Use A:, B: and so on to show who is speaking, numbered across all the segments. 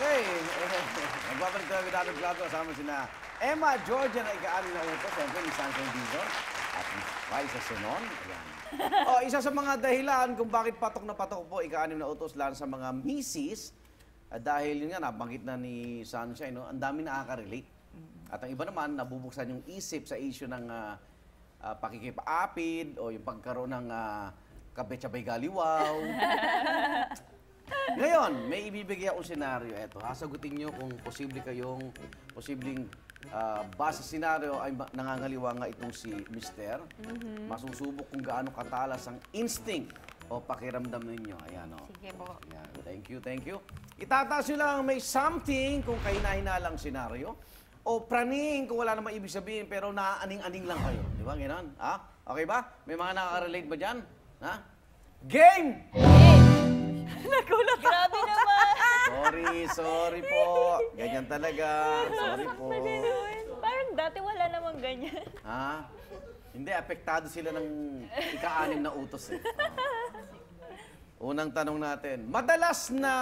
A: Okay. Magbabalik tayo with David Blanco. Kasama sina Emma Georgia na ika-ani na utos. Siyempre, ni Sunshine Dizon at ni Raisa Senon. Ayan. Isa sa mga dahilan kung bakit patok na patok po ika-anim na utos lang sa mga misis. Dahil yun nga, nabanggit na ni Sunshine, no? Ang dami nakaka-relate. At ang iba naman, nabubuksan yung isip sa issue ng pakikipapid o yung pagkaroon ng kabetsabay galiwaw. Ngayon, may ibibigay akong senaryo. Eto, sasagutin nyo kung posibleng base senaryo ay nangangaliwa nga itong si Mister. Masusubok kung gaano katalas ang instinct o pakiramdam ninyo. Ayan, o.
B: Sige po.
A: Ayan. Thank you. Itataas nyo lang may something kung kahina-hinalang senaryo o praning kung wala namang ibig sabihin pero naaaning-aning lang kayo. Di ba? Ganon? Ha? Okay ba? May mga nakaka-relate ba dyan? Ha? Game!
B: Nagulat. Grabe naman.
A: Sorry po. Ganyan talaga. Sorry po.
B: Parang dati wala namang ganyan.
A: Ha? Hindi, apektado sila ng ika-anim na utos eh. Unang tanong natin, madalas na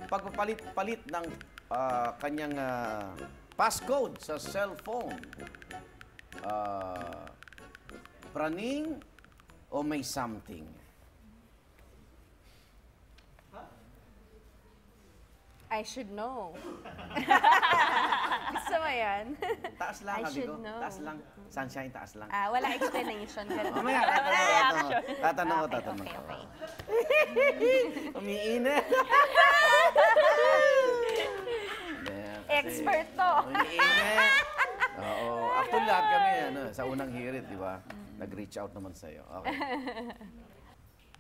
A: pagpapalit-palit ng kanyang passcode sa cellphone, praning o may something?
B: I should know. Gusto mo yan?
A: Taas lang,
B: I
A: sabi
B: should
A: ko.
B: know.
A: Taas lang. Sunshine, taas lang.
B: Wala explanation.
A: Mamaya, tatanong ko.
B: Okay.
A: Umiinit.
B: Expert to.
A: Umiinit. Oo. Actually, lahat kami, sa unang hirit, di ba? Nag-reach out naman sa'yo. Okay.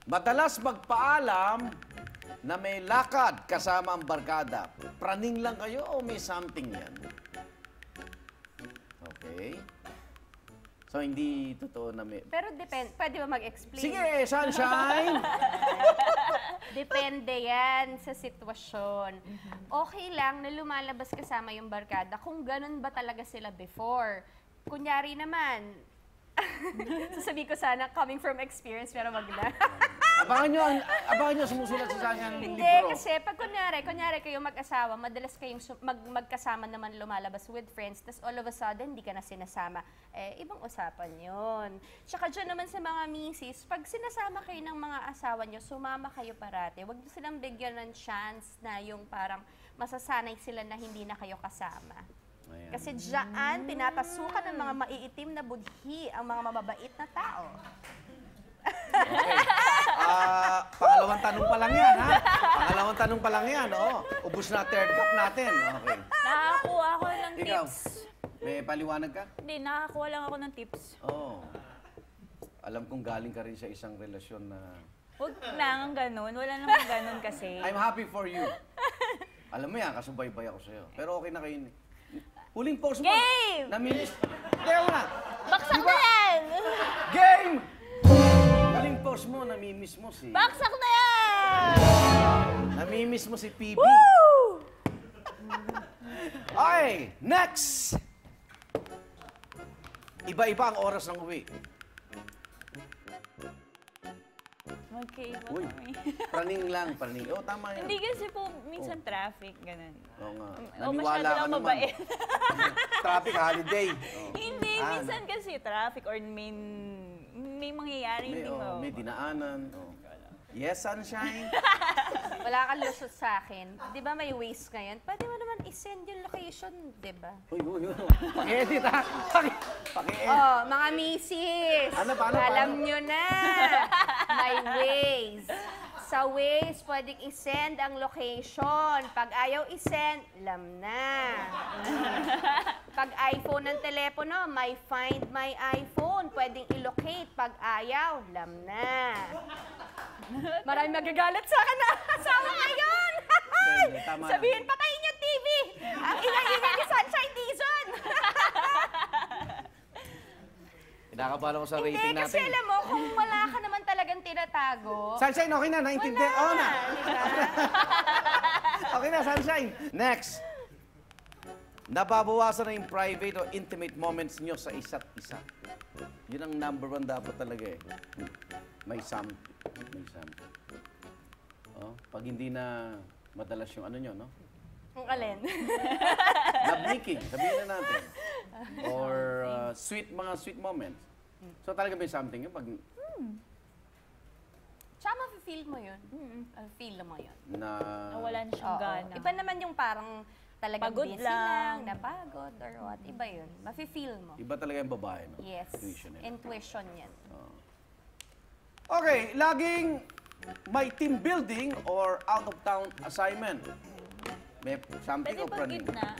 A: Madalas magpaalam na may lakad kasama ang barkada. Praning lang kayo o may something yan? Okay. So, hindi totoo na may...
B: Pero pwede ba mag-explain?
A: Sige, Sunshine!
B: Depende yan sa sitwasyon. Okay lang na lumalabas kasama yung barkada kung ganun ba talaga sila before. Kunyari naman, sasabihin ko sana, coming from experience, pero wag na.
A: Abangan nyo sumusulat sa kanyang libro.
B: Hindi, kasi pag kunyari kayo mag-asawa, madalas kayong magkasama naman lumalabas with friends, tapos all of a sudden, hindi ka na sinasama. Ibang usapan yun. Tsaka dyan naman sa mga misis, pag sinasama kayo ng mga asawa nyo, sumama kayo parati. Huwag silang bigyan ng chance na yung parang masasanay sila na hindi na kayo kasama.
A: Ayan.
B: Kasi dyan, pinapasukan ng mga maiitim na budhi ang mga mababait na tao.
A: Okay. Pangalawang tanong pa lang yan, ha? Pangalawang tanong pa lang yan, oo. Ubus na third cup natin. Okay.
C: Nakakuha ako ng
A: Ikaw,
C: tips.
A: may paliwanag ka?
C: Hindi, nakakuha lang ako ng tips.
A: Oo. Alam kong galing ka rin sa isang relasyon na...
C: Huwag lang ganun. Wala namang ganun kasi.
A: I'm happy for you. Alam mo yan, kasubaybay ako sa'yo. Pero okay na kayo. Huling pause mo.
C: Game!
A: Naminis. Kaya na.
C: Baksak na yan!
A: Game! Huling pause mo, namimiss mo si...
C: Baksak na yan!
A: Namimiss mo si PB.
C: Woo!
A: Okay, next! Iba-iba ang oras ng uwi.
C: Magkaiba
A: Uy,
C: kami.
A: praning. Oh, tama yan.
C: Hindi kasi po, minsan traffic, ganun.
A: Oo nga.
C: O masyado lang mabait.
A: Traffic holiday. Oh.
C: Hindi, minsan kasi traffic or may mangyayari hindi mo.
A: May dinaanan. Oh. Yes, Sunshine?
B: Wala kang lusot sa akin. Di ba may Waze ngayon? Pwede mo naman i-send yung location, di ba?
A: Uy. Paki-edit, ha? Paki-edit.
B: Oh, mga misis!
A: Paano?
B: Alam nyo na! May Waze. Sa Waze, pwedeng i-send ang location. Pag ayaw i-send, alam na. Pag iPhone ng telepono, may Find My iPhone. Pwedeng i-locate. Pag ayaw, alam na. Maraming magagalit sa akin na asawa ngayon.
A: Tama
B: Sabihin, patayin yung TV. Ang ina-ina ni Sunshine Dizon.
A: Kinakabahan ko sa rating
B: Hindi,
A: natin.
B: kasi alam mo, kung wala ka naman talagang tinatago,
A: Sunshine, okay na. Naintindihan. Oo na.
B: diba?
A: Okay na, Sunshine. Next. Nababawasan na yung private o intimate moments nyo sa isa't isa. Yun ang number one dapat talaga eh. May something. Oh, pag hindi na madalas yung ano nyo, no?
B: Ang alin?
A: Love-making, sabihin na natin. Or mga sweet moments. So talaga may something yun pag
B: Tsaka mafe-feel mo yun. Feel mo yun.
C: Wala na siyang
B: Oo.
C: gana.
B: Iba naman yung parang talagang
C: Pagod
B: busy
C: lang.
B: napagod or what. Iba yun. Mafe-feel mo.
A: iba talaga yung babae, no?
B: Yes.
A: Intuition yun.
B: Intuition yan.
A: Okay, laging may team building or out-of-town assignment. May something
C: Pwede
A: o
C: ba
A: praning?
C: gitna?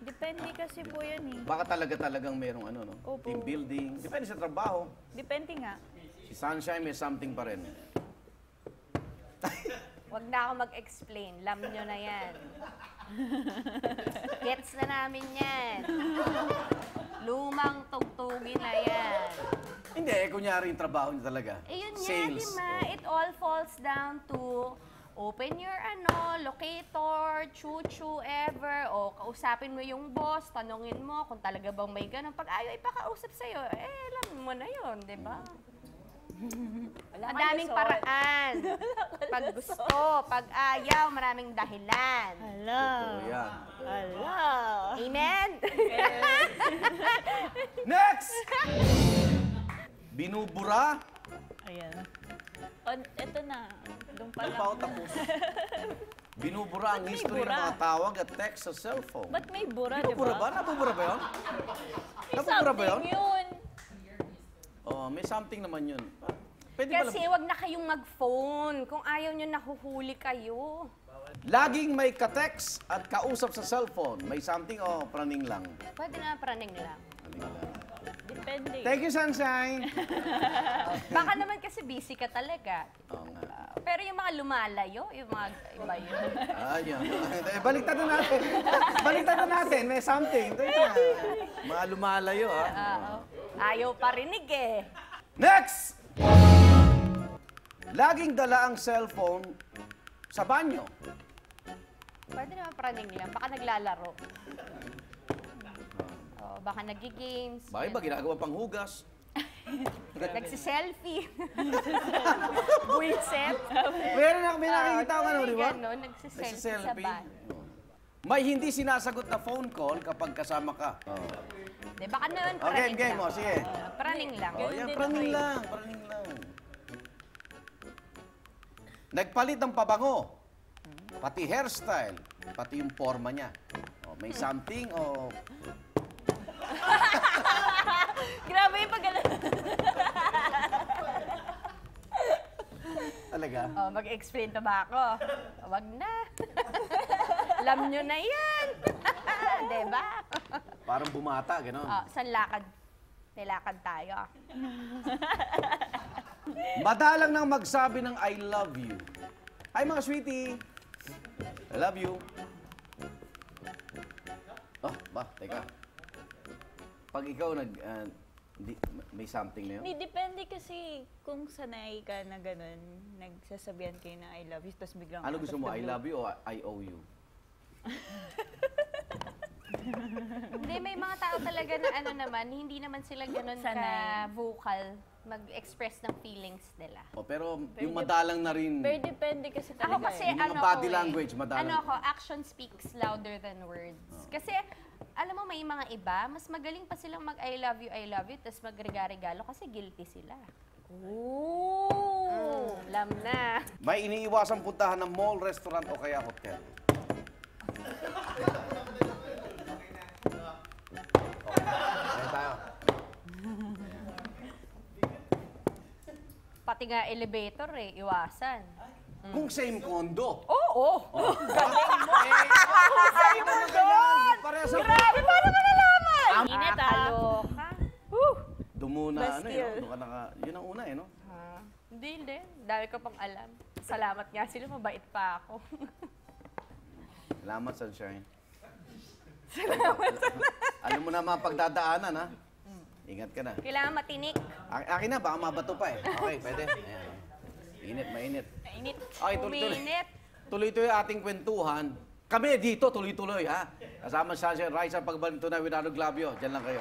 C: Depende kasi po yan eh.
A: Baka talagang merong ano, no?
C: Opo.
A: Team building. Depende sa trabaho.
C: Depende nga.
A: Si Sunshine may something pa rin.
B: Huwag na ako mag-explain. Lam nyo na yan. Gets na namin yan. Lumang tugtugin na yan.
A: Hindi, kunyari yung trabaho niya talaga.
B: Eh yun nga,
A: Sales.
B: di ba?
A: Oh.
B: It all falls down to open your locator, chu-chu, ever, o kausapin mo yung boss, tanungin mo kung talaga bang may ganun. Pag ayaw ipakausap sa'yo, alam mo na yun, di ba? Ang daming paraan. Pag gusto, pag ayaw, maraming dahilan.
C: Hala.
A: Totoo yan.
C: Hala.
B: Amen?
A: Next! Binubura.
C: Ayan. Ito na. Doon pa
A: Ano pa ako
C: lang.
A: tapos? Binubura ang
C: Ba't may
A: history ng
C: bura?
A: mga tawag at text sa cellphone.
C: Ba't may bura, di
A: Binubura ba?
C: ba?
A: Nabubura ba yun?
C: May
A: Nabubura ba yun?
C: something yun.
A: Oh, may something naman yun. Pwede ba
B: Kasi wag na kayong mag-phone. Kung ayaw nyo, nahuhuli kayo.
A: laging may ka-text at kausap sa cellphone. May something o praning lang?
B: Pwede na praning lang.
A: Praning lang.
C: Depende.
A: Thank you, Sunshine.
B: Baka naman kasi busy ka talaga.
A: Oo nga.
B: Pero yung mga lumalayo, yung mga iba yun.
A: Ayun. Baliktad na natin. Baliktad na natin. May something. Ito na. Mga lumalayo, ha?
B: Oo. Ayaw parinig eh.
A: Next! Laging dala ang cellphone sa banyo.
B: Pwede naman praning lang. Baka naglalaro. Oh, baka nag-games.
A: Bakit ba ginagawa pang hugas?
B: Nagsiselfie. Buisit.
A: Meron na, may nakikita ko ano, di ba?
B: Gano'n, nagsiselfie sa
A: Nagsiselfie.
B: ban.
A: May hindi sinasagot na phone call kapag kasama ka.
B: Di, baka naman
A: Okay,
B: praning
A: game mo.
B: lang.
A: Sige.
B: Praning lang.
A: Oh, yan,
C: din
A: praning
C: ako eh.
A: lang. Praning lang. Nagpalit ng pabango. Pati hairstyle. Pati yung forma niya. Oh, may something o...
C: Grabe yung pag
A: Talaga?
B: Oh, mag-explain pa ba ako? Wag na. Alam nyo na yan. Diba?
A: Parang bumata, gano'n.
B: Oh, saan lakad? May lakad tayo.
A: Madalang nang magsabi ng I love you. Hi mga sweetie. I love you. Oh, teka. Pag ikaw may something na yun?
C: Hindi, depende kasi kung sanay ka na gano'n, nagsasabihan kayo na I love you, tapos biglang...
A: Ano gusto mo? I love you o I owe you?
B: Hindi, may mga tao talaga na ano naman, hindi naman sila ganun
C: Sanay.
B: ka-vocal mag-express ng feelings nila.
A: O, pero yung madalang na rin.
C: Pero depende kasi
B: Ako
C: talaga
B: kasi
A: Yung mga
B: ano
A: body
B: ko
A: language, madalang.
B: Ano ako, action speaks louder than words. Kasi, alam mo, may mga iba, mas magaling pa silang mag-I love you, tapos magregalo kasi guilty sila.
C: Ooh!
B: Alam na.
A: May iniiwasang puntahan ng mall, restaurant o kaya hotel. Okay, tayo.
B: Pati nga elevator iwasan.
A: Kung same condo.
B: Oo!
A: Galing mo! Same condo! Parehas ang...
B: Grabe, paano mo nalaman?
C: Init, ah.
B: Kaloka.
A: Doon muna, ano
C: Bastille.
A: yun, doon ka naka... Yun ang una, no?
B: Hindi. Dahil ko pang alam. Salamat nga sila, mabait pa ako.
A: Salamat, Sunshine. Salamat. Alam mo na mga pagdadaanan, ha? Ingat ka na.
B: Kailangan matinik.
A: Akin na, baka mabato pa eh. Okay, pwede. Ayan. Init, mainit.
B: Mainit.
A: Okay, tuloy-tuloy.
B: Uminit.
A: Tuloy-tuloy ang ating kwentuhan. Kami dito, tuloy-tuloy, ha? Kasama sa Sunshine, Rise, ang pagbalik to na with Ano Glavio. Diyan lang kayo.